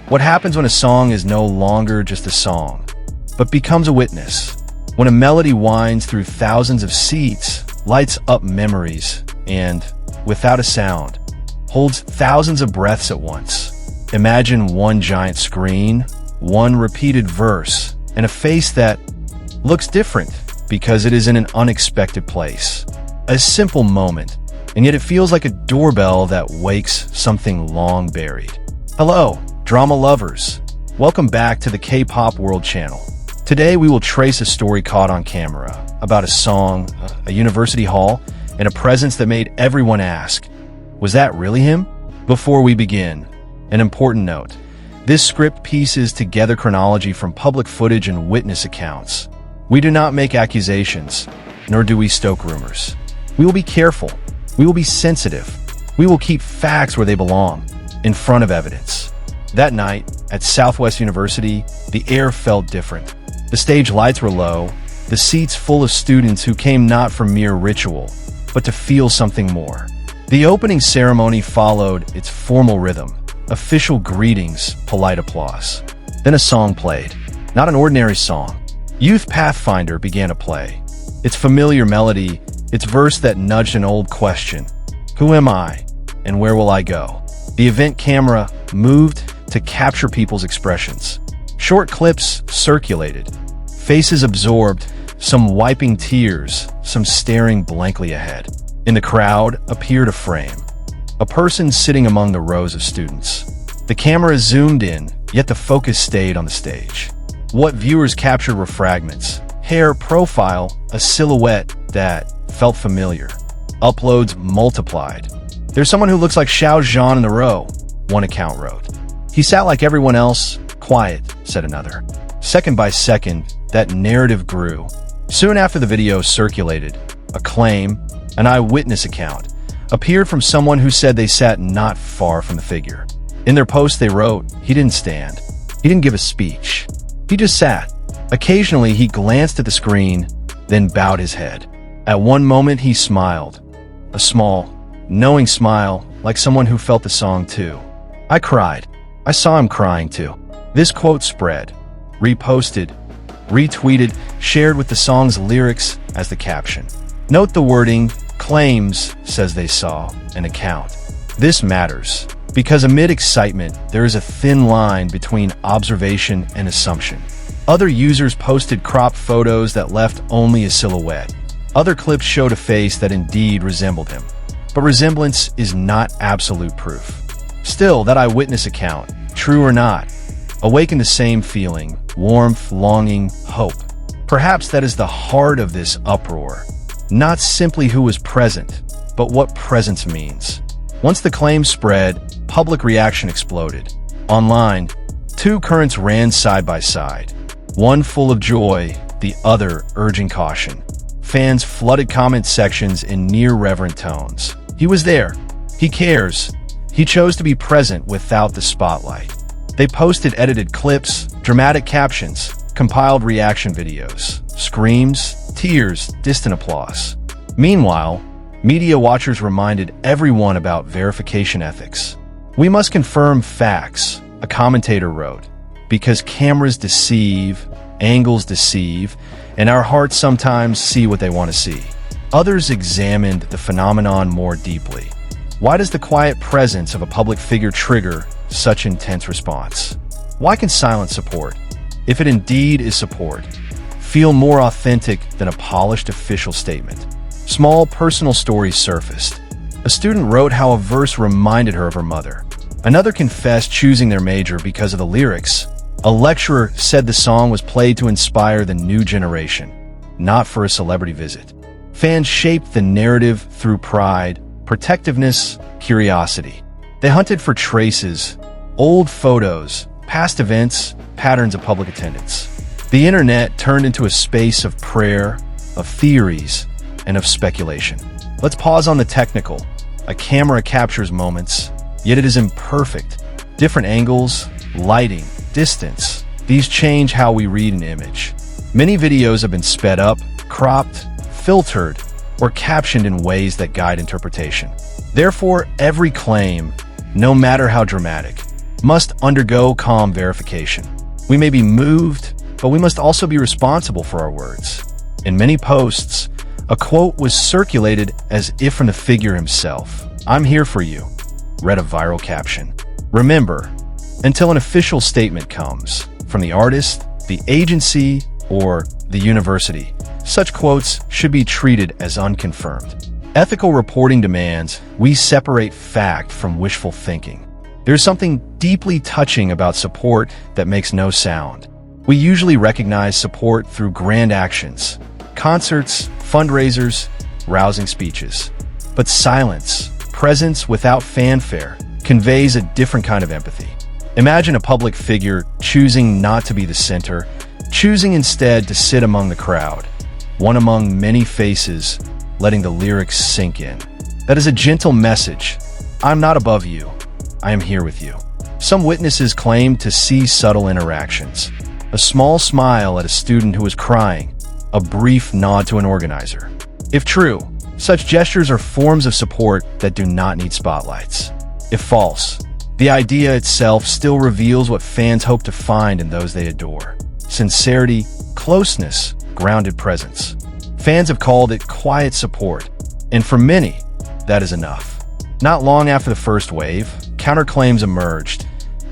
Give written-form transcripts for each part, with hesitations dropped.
What happens when a song is no longer just a song, but becomes a witness? When a melody winds through thousands of seats, lights up memories, and, without a sound, holds thousands of breaths at once. Imagine one giant screen, one repeated verse, and a face that looks different because it is in an unexpected place. A simple moment, and yet it feels like a doorbell that wakes something long buried. Hello, drama lovers. Welcome back to the K-Pop World Channel. Today we will trace a story caught on camera about a song, a university hall, and a presence that made everyone ask, was that really him? Before we begin, an important note. This script pieces together chronology from public footage and witness accounts. We do not make accusations, nor do we stoke rumors. We will be careful. We will be sensitive. We will keep facts where they belong, in front of evidence. That night, at Southwest University, the air felt different. The stage lights were low, the seats full of students who came not for mere ritual, but to feel something more. The opening ceremony followed its formal rhythm, official greetings, polite applause. Then a song played, not an ordinary song. Youth Pathfinder began to play. Its familiar melody, its verse that nudged an old question, who am I, and where will I go? The event camera moved to capture people's expressions. Short clips circulated, faces absorbed, some wiping tears, some staring blankly ahead. In the crowd appeared a frame, a person sitting among the rows of students. The camera zoomed in, yet the focus stayed on the stage. What viewers captured were fragments, hair, profile, a silhouette that felt familiar. Uploads multiplied. There's someone who looks like Xiao Zhan in the row, one account wrote. He sat like everyone else, quiet, said another. Second by second, that narrative grew. Soon after the video circulated, a claim, an eyewitness account, appeared from someone who said they sat not far from the figure. In their post they wrote, he didn't stand. He didn't give a speech. He just sat. Occasionally he glanced at the screen, then bowed his head. At one moment he smiled. A small, knowing smile, like someone who felt the song too. I cried. I saw him crying too. This quote spread, reposted, retweeted, shared with the song's lyrics as the caption. Note the wording, claims, says they saw, an account. This matters, because amid excitement, there is a thin line between observation and assumption. Other users posted cropped photos that left only a silhouette. Other clips showed a face that indeed resembled him. But resemblance is not absolute proof. Still, that eyewitness account, true or not, awakened the same feeling, warmth, longing, hope. Perhaps that is the heart of this uproar. Not simply who was present, but what presence means. Once the claim spread, public reaction exploded. Online, two currents ran side by side, one full of joy, the other urging caution. Fans flooded comment sections in near-reverent tones. He was there. He cares. He chose to be present without the spotlight. They posted edited clips, dramatic captions, compiled reaction videos, screams, tears, distant applause. Meanwhile, media watchers reminded everyone about verification ethics. We must confirm facts, a commentator wrote, because cameras deceive, angles deceive, and our hearts sometimes see what they want to see. Others examined the phenomenon more deeply. Why does the quiet presence of a public figure trigger such intense response? Why can silence support, if it indeed is support, feel more authentic than a polished official statement? Small personal stories surfaced. A student wrote how a verse reminded her of her mother. Another confessed choosing their major because of the lyrics. A lecturer said the song was played to inspire the new generation, not for a celebrity visit. Fans shaped the narrative through pride, protectiveness, curiosity. They hunted for traces, old photos, past events, patterns of public attendance. The internet turned into a space of prayer, of theories, and of speculation. Let's pause on the technical. A camera captures moments, yet it is imperfect. Different angles, lighting, distance, these change how we read an image. Many videos have been sped up, cropped, filtered, or captioned in ways that guide interpretation. Therefore, every claim, no matter how dramatic, must undergo calm verification. We may be moved, but we must also be responsible for our words. In many posts, a quote was circulated as if from the figure himself. "I'm here for you," read a viral caption. Remember, until an official statement comes from the artist, the agency, or the university, such quotes should be treated as unconfirmed. Ethical reporting demands we separate fact from wishful thinking. There's something deeply touching about support that makes no sound. We usually recognize support through grand actions, concerts, fundraisers, rousing speeches. But silence, presence without fanfare, conveys a different kind of empathy. Imagine a public figure choosing not to be the center, choosing instead to sit among the crowd, one among many faces, letting the lyrics sink in. That is a gentle message. I'm not above you. I am here with you. Some witnesses claim to see subtle interactions. A small smile at a student who is crying, a brief nod to an organizer. If true, such gestures are forms of support that do not need spotlights. If false, the idea itself still reveals what fans hope to find in those they adore. Sincerity, closeness, grounded presence. Fans have called it quiet support, and for many, that is enough. Not long after the first wave, counterclaims emerged.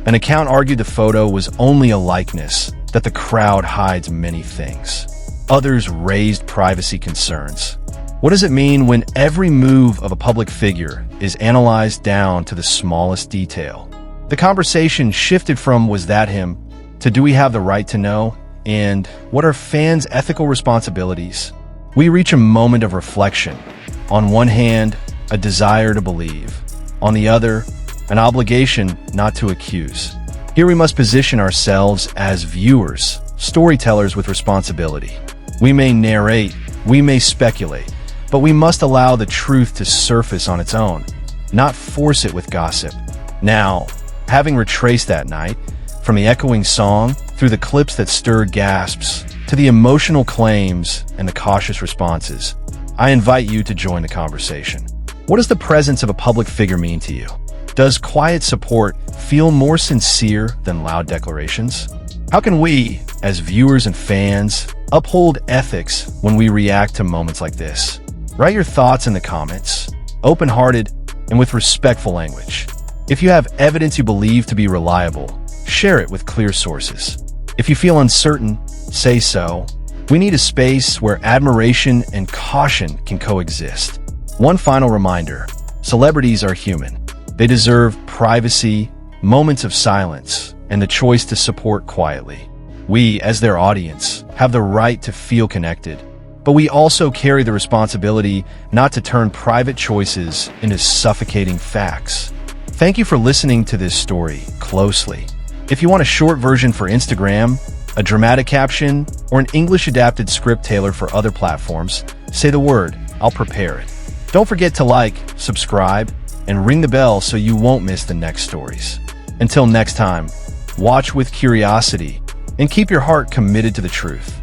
An account argued the photo was only a likeness, that the crowd hides many things. Others raised privacy concerns. What does it mean when every move of a public figure is analyzed down to the smallest detail? The conversation shifted from "was that him?" to "do we have the right to know?" and "what are fans' ethical responsibilities?" We reach a moment of reflection. On one hand, a desire to believe. On the other, an obligation not to accuse. Here we must position ourselves as viewers, storytellers with responsibility. We may narrate, we may speculate, but we must allow the truth to surface on its own, not force it with gossip. Now, having retraced that night, from the echoing song, through the clips that stirred gasps, to the emotional claims and the cautious responses, I invite you to join the conversation. What does the presence of a public figure mean to you? Does quiet support feel more sincere than loud declarations? How can we, as viewers and fans, uphold ethics when we react to moments like this? Write your thoughts in the comments, open-hearted and with respectful language. If you have evidence you believe to be reliable, share it with clear sources. If you feel uncertain, say so. We need a space where admiration and caution can coexist. One final reminder, celebrities are human. They deserve privacy, moments of silence, and the choice to support quietly. We, as their audience, have the right to feel connected, but we also carry the responsibility not to turn private choices into suffocating facts. Thank you for listening to this story closely. If you want a short version for Instagram, a dramatic caption, or an English-adapted script tailored for other platforms, say the word. I'll prepare it. Don't forget to like, subscribe, and ring the bell so you won't miss the next stories. Until next time, watch with curiosity and keep your heart committed to the truth.